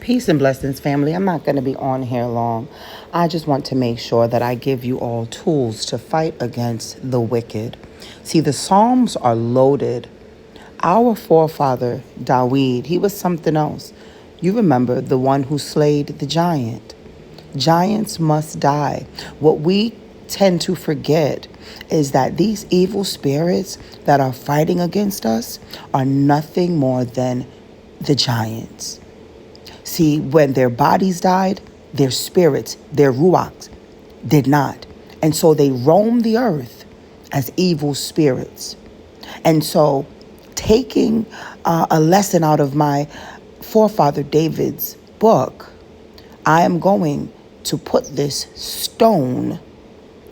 Peace and blessings, family. I'm not going to be on here long. I just want to make sure that I give you all tools to fight against the wicked. See, the Psalms are loaded. Our forefather, Dawid, he was something else. You remember the one who slayed the giant. Giants must die. What we tend to forget is that these evil spirits that are fighting against us are nothing more than the giants. See, when their bodies died, their spirits, their ruachs, did not. And so they roam the earth as evil spirits. And so taking a lesson out of my forefather David's book, I am going to put this stone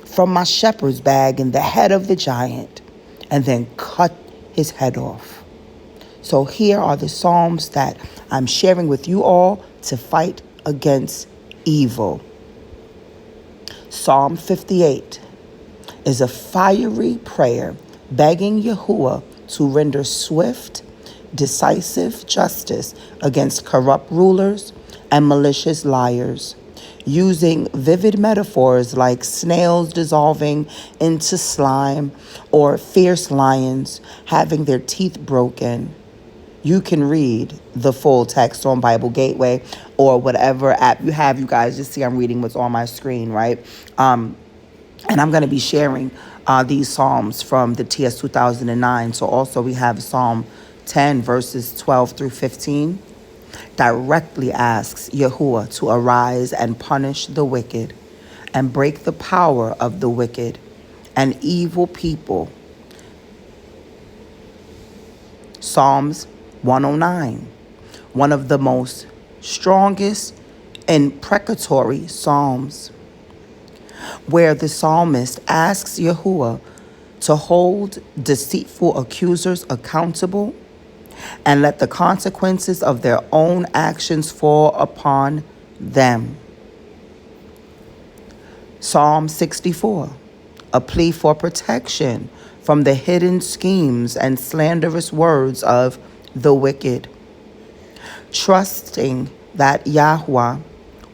from my shepherd's bag in the head of the giant and then cut his head off. So here are the Psalms that I'm sharing with you all to fight against evil. Psalm 58 is a fiery prayer begging Yahuwah to render swift, decisive justice against corrupt rulers and malicious liars, using vivid metaphors like snails dissolving into slime or fierce lions having their teeth broken. You can read the full text on Bible Gateway or whatever app you have. You guys just see I'm reading what's on my screen, right? And I'm going to be sharing these Psalms from the TS 2009. So also we have Psalm 10, verses 12 through 15. Directly asks Yahuwah to arise and punish the wicked and break the power of the wicked and evil people. Psalms 109, one of the most strongest imprecatory psalms, where the psalmist asks Yahuwah to hold deceitful accusers accountable and let the consequences of their own actions fall upon them. Psalm 64, a plea for protection from the hidden schemes and slanderous words of the wicked, trusting that Yahweh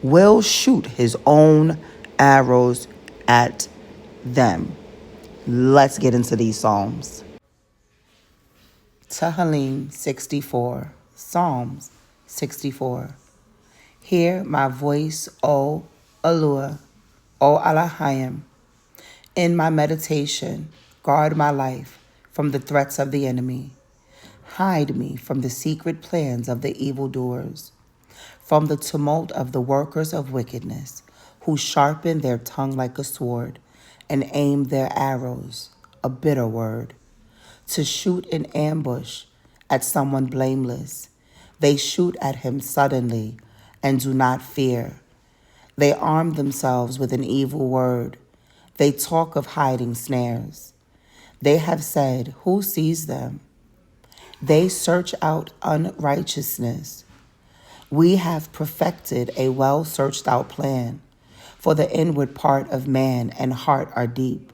will shoot his own arrows at them. Let's get into these Psalms. Tehillim 64, Psalms 64. Hear my voice, O Alua, O Alahayim. In my meditation, guard my life from the threats of the enemy. Hide me from the secret plans of the evildoers, from the tumult of the workers of wickedness, who sharpen their tongue like a sword and aim their arrows, a bitter word, to shoot in ambush at someone blameless. They shoot at him suddenly and do not fear. They arm themselves with an evil word. They talk of hiding snares. They have said, who sees them? They search out unrighteousness. We have perfected a well-searched out plan, for the inward part of man and heart are deep.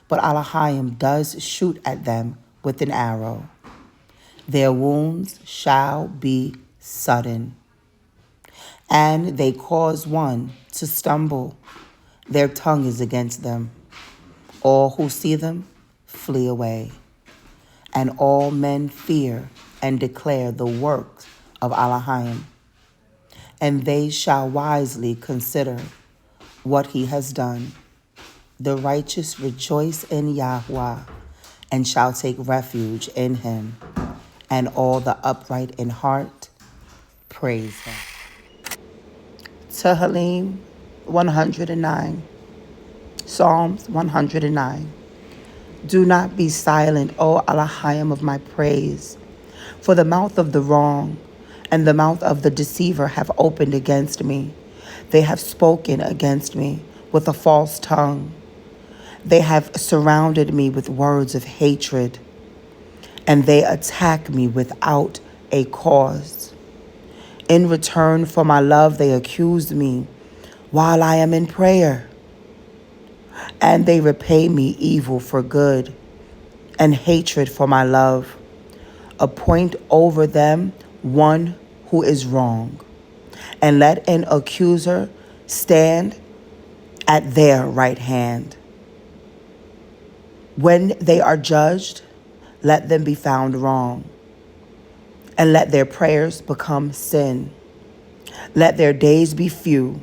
But Alahayim does shoot at them with an arrow. Their wounds shall be sudden, and they cause one to stumble. Their tongue is against them. All who see them flee away. And all men fear and declare the works of Alahayim. And they shall wisely consider what he has done. The righteous rejoice in Yahweh and shall take refuge in him. And all the upright in heart praise him. Tehillim 109, Psalms 109. Do not be silent, O Alahayim of my praise, for the mouth of the wrong and the mouth of the deceiver have opened against me. They have spoken against me with a false tongue. They have surrounded me with words of hatred, and they attack me without a cause. In return for my love, they accuse me while I am in prayer. And they repay me evil for good and hatred for my love. Appoint over them one who is wrong, and let an accuser stand at their right hand. When they are judged, let them be found wrong, and let their prayers become sin. Let their days be few.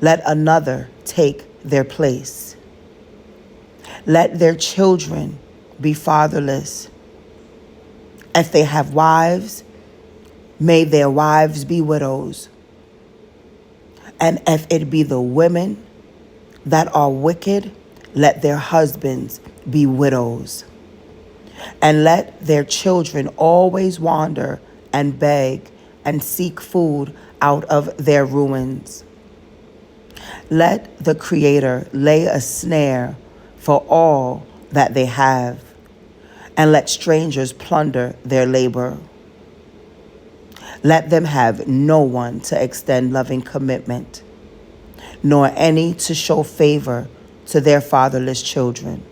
Let another take their place. Let their children be fatherless. If they have wives, may their wives be widows. And if it be the women that are wicked, let their husbands be widows. And let their children always wander and beg and seek food out of their ruins. Let the Creator lay a snare for all that they have, and let strangers plunder their labor. Let them have no one to extend loving commitment, nor any to show favor to their fatherless children.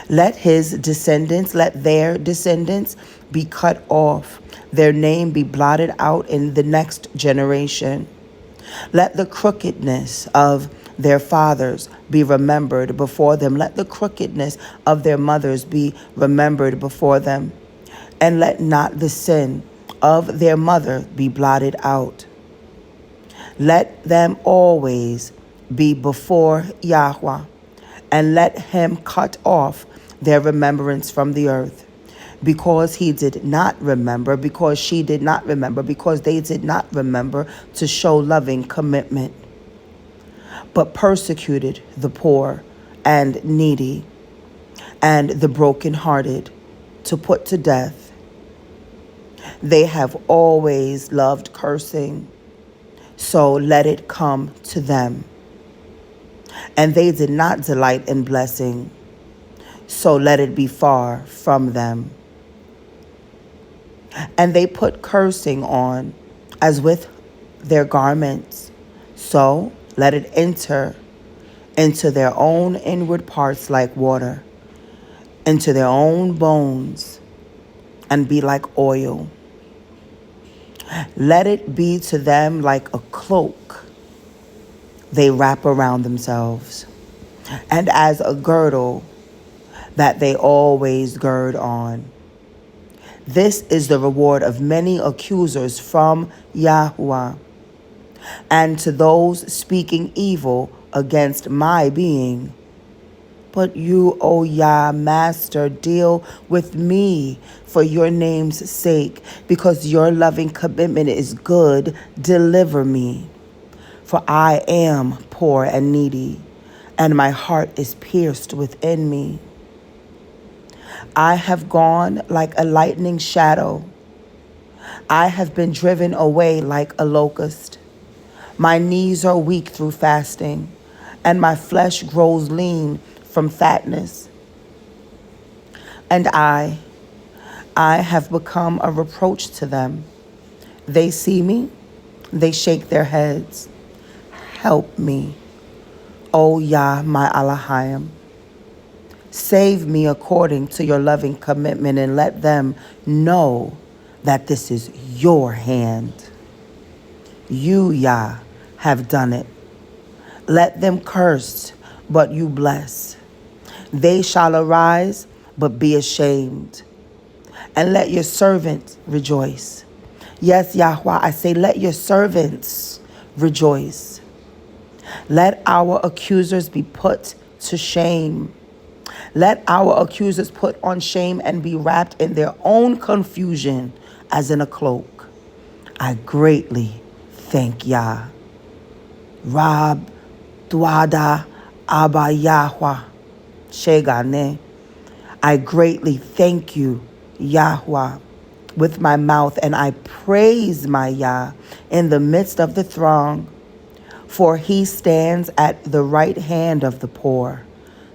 Let their descendants be cut off, their name be blotted out in the next generation. Let the crookedness of their fathers be remembered before them. Let the crookedness of their mothers be remembered before them. And let not the sin of their mother be blotted out. Let them always be before Yahweh, and let him cut off their remembrance from the earth. Because he did not remember, because she did not remember, because they did not remember to show loving commitment, but persecuted the poor and needy and the brokenhearted to put to death. They have always loved cursing, so let it come to them. And they did not delight in blessing, so let it be far from them. And they put cursing on as with their garments, so let it enter into their own inward parts like water, into their own bones, and be like oil. Let it be to them like a cloak they wrap around themselves, and as a girdle that they always gird on. This is the reward of many accusers from Yahuwah, and to those speaking evil against my being. But you, O Yah, Master, deal with me for your name's sake, because your loving commitment is good. Deliver me, for I am poor and needy, and my heart is pierced within me. I have gone like a lightning shadow. I have been driven away like a locust. My knees are weak through fasting, and my flesh grows lean from fatness. And I have become a reproach to them. They see me, they shake their heads. Help me, O Yah, my Elohim. Save me according to your loving commitment, and let them know that this is your hand. You, Yah, have done it. Let them curse, but you bless. They shall arise, but be ashamed. And let your servants rejoice. Yes, Yahweh, I say, let your servants rejoice. Let our accusers be put to shame. Let our accusers put on shame and be wrapped in their own confusion as in a cloak. I greatly thank Yah. Rab Dwada Abba Yahweh Shegane. I greatly thank you, Yahweh, with my mouth, and I praise my Yah in the midst of the throng. For he stands at the right hand of the poor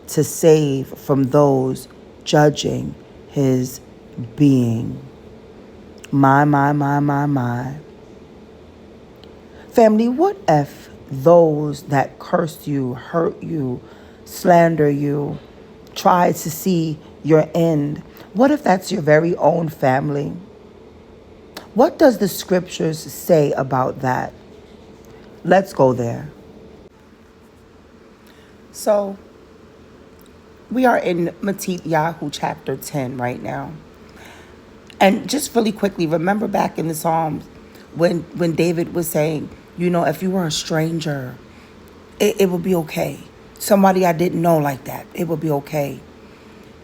to save from those judging his being. My. Family, what if those that curse you, hurt you, slander you, try to see your end? What if that's your very own family? What does the scriptures say about that? Let's go there. So we are in Yahoo chapter 10 right now. And just really quickly, remember back in the Psalms when David was saying, if you were a stranger, it would be okay. Somebody I didn't know like that, it would be okay.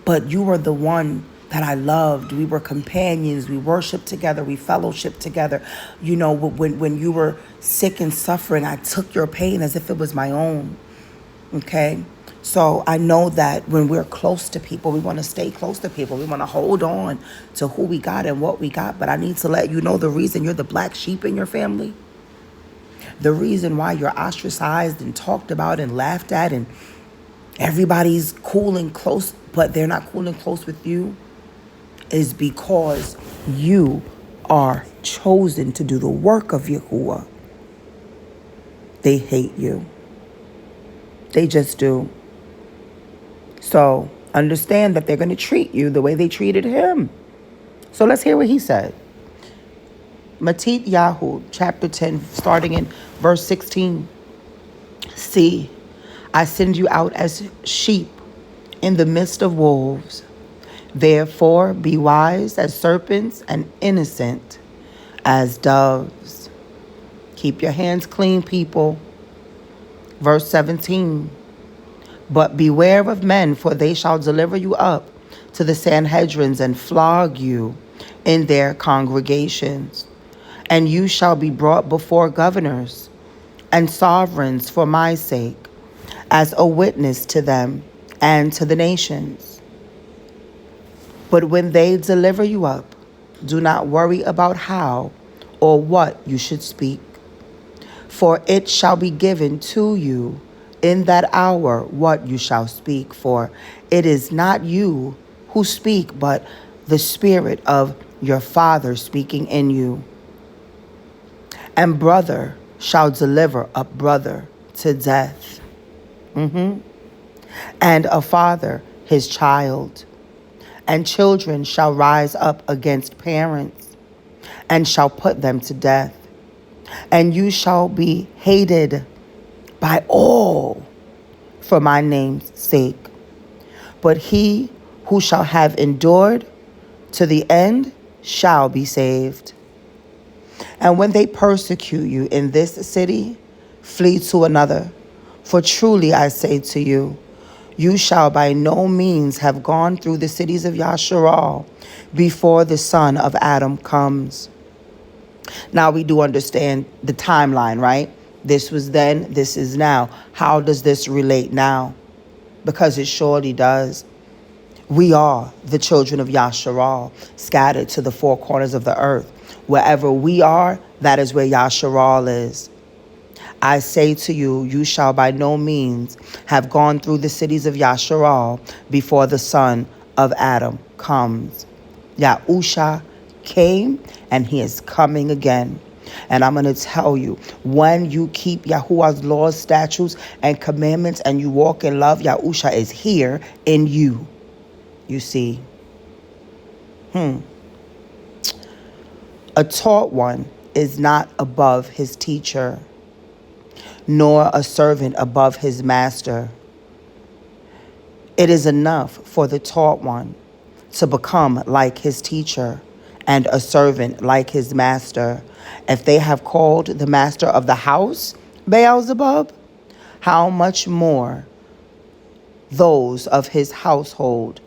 But you were the one that I loved. We were companions. We worshiped together. We fellowshiped together. When you were sick and suffering, I took your pain as if it was my own. Okay? So I know that when we're close to people, we want to stay close to people. We want to hold on to who we got and what we got. But I need to let you know the reason you're the black sheep in your family, the reason why you're ostracized and talked about and laughed at, and everybody's cool and close, but they're not cool and close with you, is because you are chosen to do the work of Yahuwah. They hate you. They just do. So understand that they're going to treat you the way they treated him. So let's hear what he said. Yahoo, chapter 10, starting in verse 16. See, I send you out as sheep in the midst of wolves. Therefore, be wise as serpents and innocent as doves. Keep your hands clean, people. Verse 17. But beware of men, for they shall deliver you up to the Sanhedrins and flog you in their congregations. And you shall be brought before governors and sovereigns for my sake, as a witness to them and to the nations. But when they deliver you up, do not worry about how or what you should speak. For it shall be given to you in that hour what you shall speak. For it is not you who speak, but the Spirit of your Father speaking in you. And brother shall deliver up brother to death. And a father his child. And children shall rise up against parents and shall put them to death. And you shall be hated by all for my name's sake. But he who shall have endured to the end shall be saved. And when they persecute you in this city, flee to another. For truly I say to you, you shall by no means have gone through the cities of Yahstorehouse before the Son of Adam comes. Now we do understand the timeline, right? This was then, this is now. How does this relate now? Because it surely does. We are the children of Yahstorehouse, scattered to the four corners of the earth. Wherever we are, that is where Yahstorehouse is. I say to you, you shall by no means have gone through the cities of Yahstorehouse before the Son of Adam comes. Yahusha came and he is coming again. And I'm going to tell you, when you keep Yahuwah's laws, statutes, and commandments, and you walk in love, Yahusha is here in you. You see. A taught one is not above his teacher, nor a servant above his master. It is enough for the taught one to become like his teacher and a servant like his master. If they have called the master of the house Beelzebub, how much more those of his household?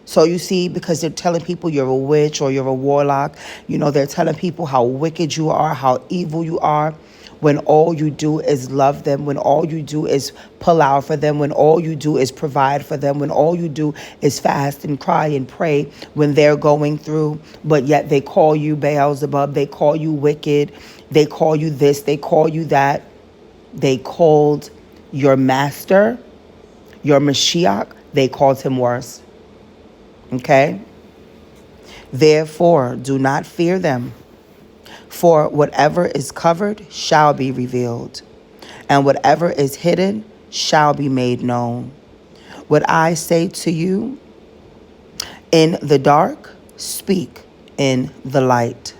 So you see, because they're telling people you're a witch or you're a warlock, they're telling people how wicked you are, how evil you are, when all you do is love them, when all you do is pull out for them, when all you do is provide for them, when all you do is fast and cry and pray when they're going through, but yet they call you Beelzebub, they call you wicked, they call you this, they call you that. They called your master, your Mashiach, they called him worse. Okay? Therefore, do not fear them. For whatever is covered shall be revealed, and whatever is hidden shall be made known. What I say to you in the dark, speak in the light.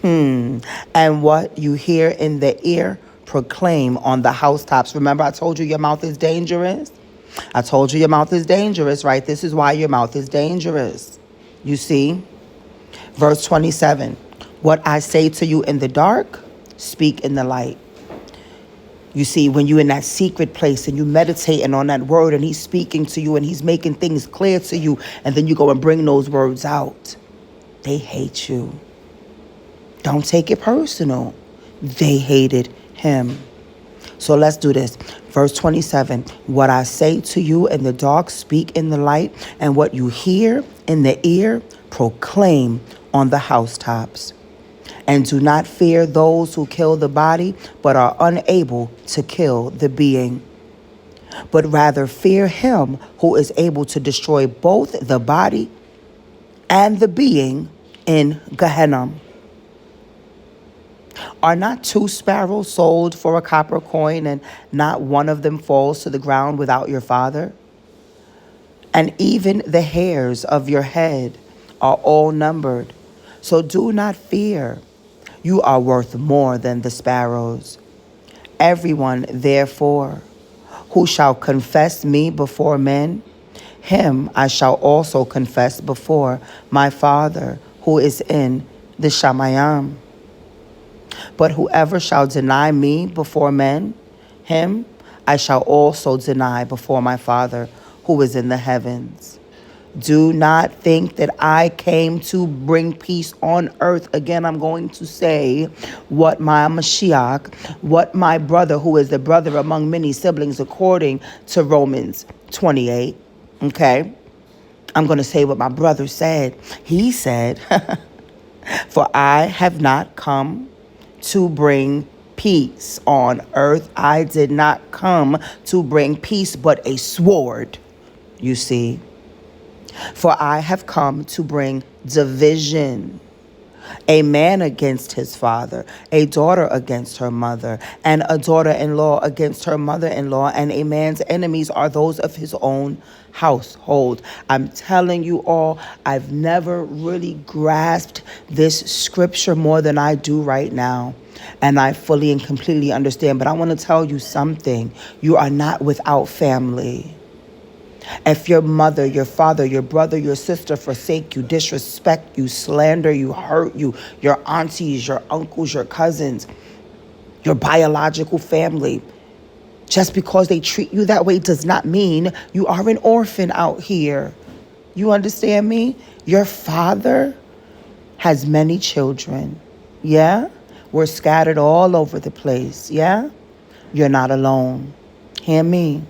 And what you hear in the ear, proclaim on the housetops. Remember, I told you your mouth is dangerous? I told you your mouth is dangerous, right? This is why your mouth is dangerous. You see? Verse 27. What I say to you in the dark, speak in the light. You see, when you're in that secret place and you meditating on that word and he's speaking to you and he's making things clear to you, and then you go and bring those words out. They hate you. Don't take it personal. They hated him. So let's do this. Verse 27. What I say to you in the dark, speak in the light, and what you hear in the ear, proclaim on the housetops. And do not fear those who kill the body, but are unable to kill the being. But rather fear him who is able to destroy both the body and the being in Gehenna. Are not 2 sparrows sold for a copper coin, and not one of them falls to the ground without your Father? And even the hairs of your head are all numbered. So do not fear. You are worth more than the sparrows. Everyone, therefore, who shall confess me before men, him I shall also confess before my Father who is in the Shamayim. But whoever shall deny me before men, him I shall also deny before my Father who is in the heavens. Do not think that I came to bring peace on earth. Again, I'm going to say what my Mashiach, what my brother, who is the brother among many siblings, according to Romans 28. Okay? I'm going to say what my brother said. He said, for I have not come to bring peace on earth. I did not come to bring peace, but a sword, you see. For I have come to bring division. A man against his father, a daughter against her mother, and a daughter-in-law against her mother-in-law, and a man's enemies are those of his own household. I'm telling you all, I've never really grasped this scripture more than I do right now. And I fully and completely understand. But I want to tell you something. You are not without family. If your mother, your father, your brother, your sister forsake you, disrespect you, slander you, hurt you, your aunties, your uncles, your cousins, your biological family, just because they treat you that way does not mean you are an orphan out here. You understand me? Your father has many children. Yeah? We're scattered all over the place. Yeah? You're not alone. Hear me?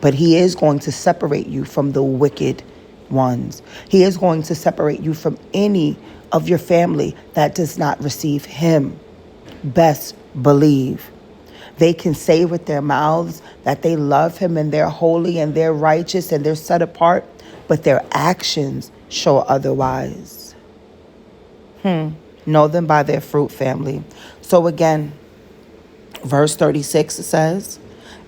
But he is going to separate you from the wicked ones. He is going to separate you from any of your family that does not receive him. Best believe. They can say with their mouths that they love him and they're holy and they're righteous and they're set apart, but their actions show otherwise. Know them by their fruit, family. So again, verse 36 says,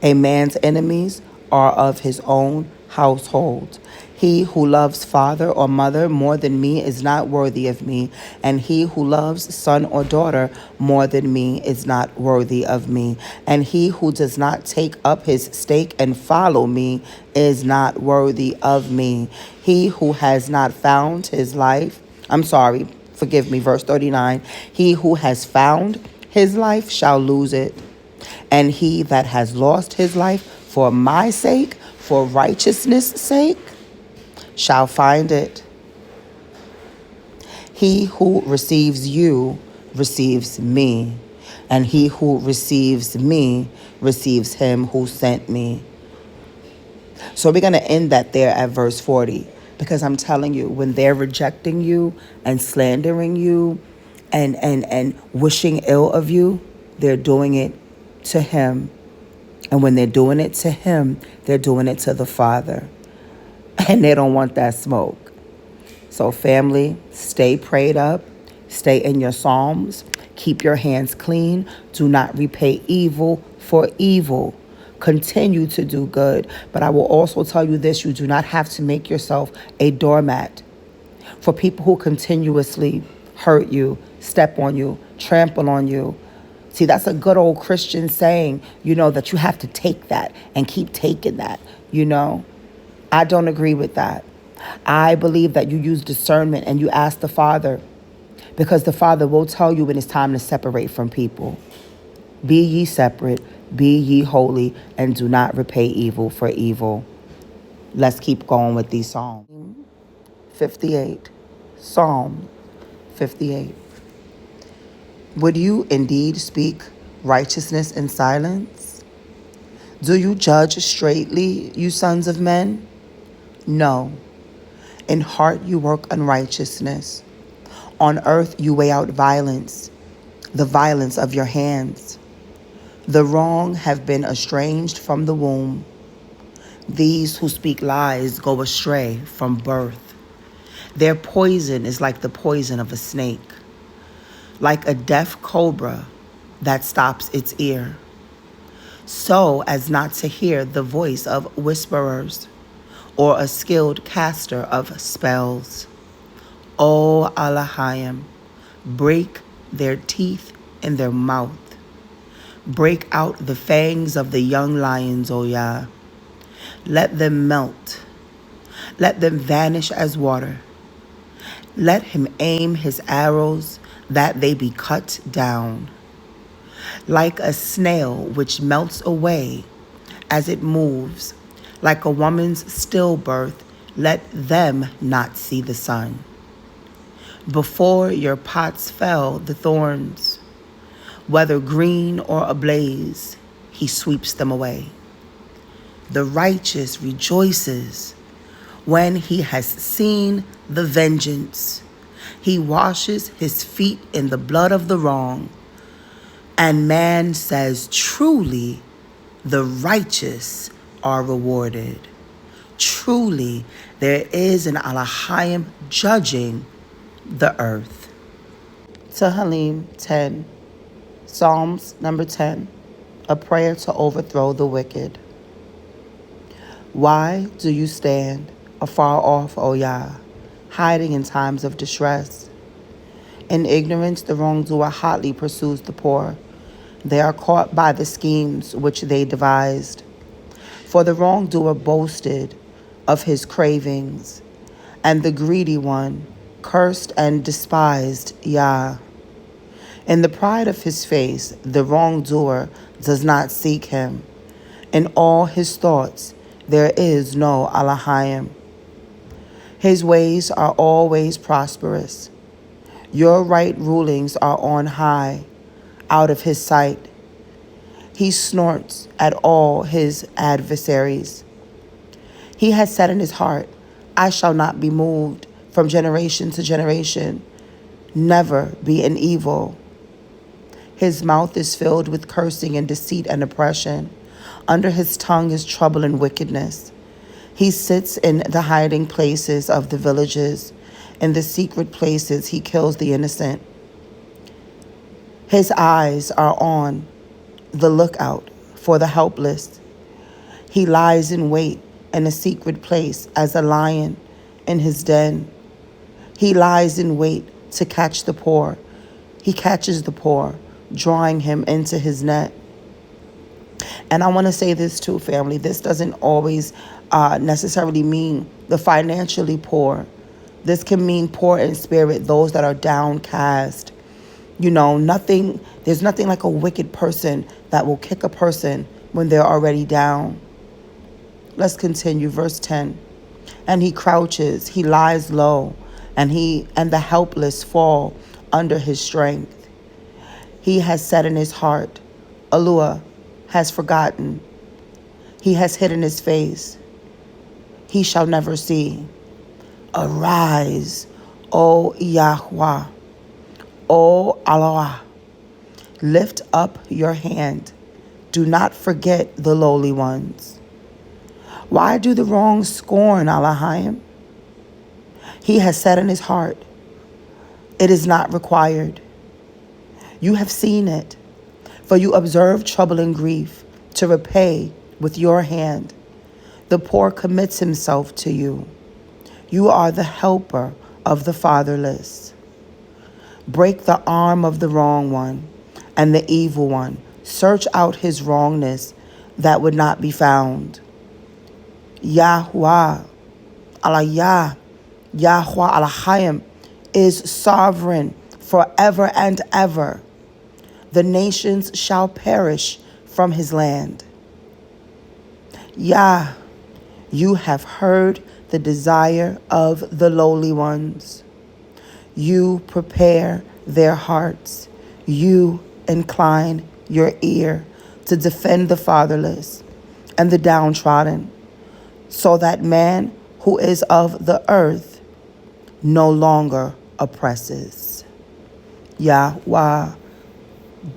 a man's enemies are of his own household. He who loves father or mother more than me is not worthy of me, and he who loves son or daughter more than me is not worthy of me. And he who does not take up his stake and follow me is not worthy of me. He who has not found his life, forgive me, verse 39, he who has found his life shall lose it. And he that has lost his life for my sake, for righteousness' sake, shall find it. He who receives you receives me, and he who receives me receives him who sent me. So we're going to end that there at verse 40, because I'm telling you, when they're rejecting you and slandering you and wishing ill of you, they're doing it to him. And when they're doing it to him, they're doing it to the Father. And they don't want that smoke. So family, stay prayed up. Stay in your Psalms. Keep your hands clean. Do not repay evil for evil. Continue to do good. But I will also tell you this, you do not have to make yourself a doormat for people who continuously hurt you, step on you, trample on you. See, that's a good old Christian saying, that you have to take that and keep taking that. I don't agree with that. I believe that you use discernment and you ask the Father, because the Father will tell you when it's time to separate from people. Be ye separate, be ye holy, and do not repay evil for evil. Let's keep going with these Psalms. 58. Psalm 58. Would you indeed speak righteousness in silence? Do you judge straightly, you sons of men? No. In heart you work unrighteousness. On earth you weigh out violence, the violence of your hands. The wrong have been estranged from the womb. These who speak lies go astray from birth. Their poison is like the poison of a snake, like a deaf cobra that stops its ear, so as not to hear the voice of whisperers or a skilled caster of spells. O Allahayim, break their teeth in their mouth. Break out the fangs of the young lions, O Yah. Let them melt. Let them vanish as water. Let him aim his arrows that they be cut down. Like a snail which melts away as it moves, like a woman's stillbirth, let them not see the sun. Before your pots fell the thorns, whether green or ablaze, he sweeps them away. The righteous rejoices when he has seen the vengeance. He washes his feet in the blood of the wrong. And man says, truly, the righteous are rewarded. Truly, there is an Allahayim judging the earth. Tehillim 10. Psalms number 10. A prayer to overthrow the wicked. Why do you stand afar off, O Yah, hiding in times of distress? In ignorance, the wrongdoer hotly pursues the poor. They are caught by the schemes which they devised. For the wrongdoer boasted of his cravings, and the greedy one cursed and despised Yah. In the pride of his face, the wrongdoer does not seek him. In all his thoughts, there is no Allahayim. His ways are always prosperous. Your right rulings are on high, out of his sight. He snorts at all his adversaries. He has said in his heart, I shall not be moved from generation to generation, never be an evil. His mouth is filled with cursing and deceit and oppression. Under his tongue is trouble and wickedness. He sits in the hiding places of the villages. In the secret places he kills the innocent. His eyes are on the lookout for the helpless. He lies in wait in a secret place as a lion in his den. He lies in wait to catch the poor. He catches the poor, drawing him into his net. And I want to say this too, family. This doesn't always necessarily mean the financially poor. This can mean poor in spirit, those that are downcast. There's nothing like a wicked person that will kick a person when they're already down. Let's continue, verse 10. And he crouches, he lies low, and the helpless fall under his strength. He has said in his heart, Allah has forgotten. He has hidden his face. He shall never see. Arise, O Yahweh, O Allah. Lift up your hand. Do not forget the lowly ones. Why do the wrong scorn Allahayim? He has said in his heart, it is not required. You have seen it, for you observe trouble and grief to repay with your hand. The poor commits himself to you. You are the helper of the fatherless. Break the arm of the wrong one and the evil one. Search out his wrongness that would not be found. Yahweh, Alayah, Yahweh Alahayim is sovereign forever and ever. The nations shall perish from his land. Yah, you have heard the desire of the lowly ones. You prepare their hearts. You incline your ear to defend the fatherless and the downtrodden, so that man who is of the earth no longer oppresses. Yahweh,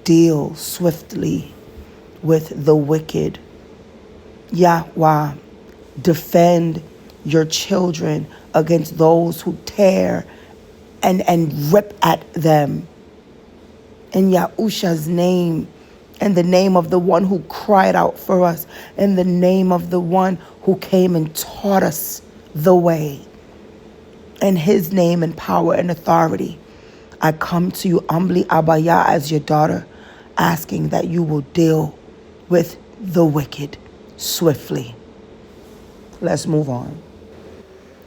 deal swiftly with the wicked. Yahweh, defend your children against those who tear and rip at them. In Yahusha's name, in the name of the one who cried out for us, in the name of the one who came and taught us the way. In his name and power and authority, I come to you humbly, Abaya, as your daughter, asking that you will deal with the wicked swiftly. Let's move on.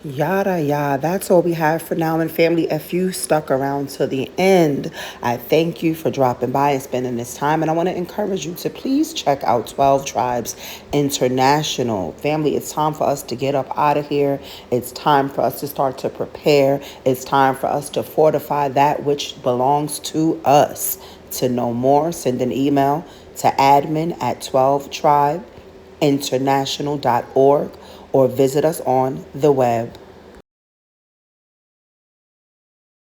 Yada yada, that's all we have for now. And family, if you stuck around to the end, I thank you for dropping by and spending this time. And I want to encourage you to please check out 12 Tribes International. Family, it's time for us to get up out of here. It's time for us to start to prepare. It's time for us to fortify that which belongs to us. To know more, send an email to admin@12tribeinternational.org or visit us on the web.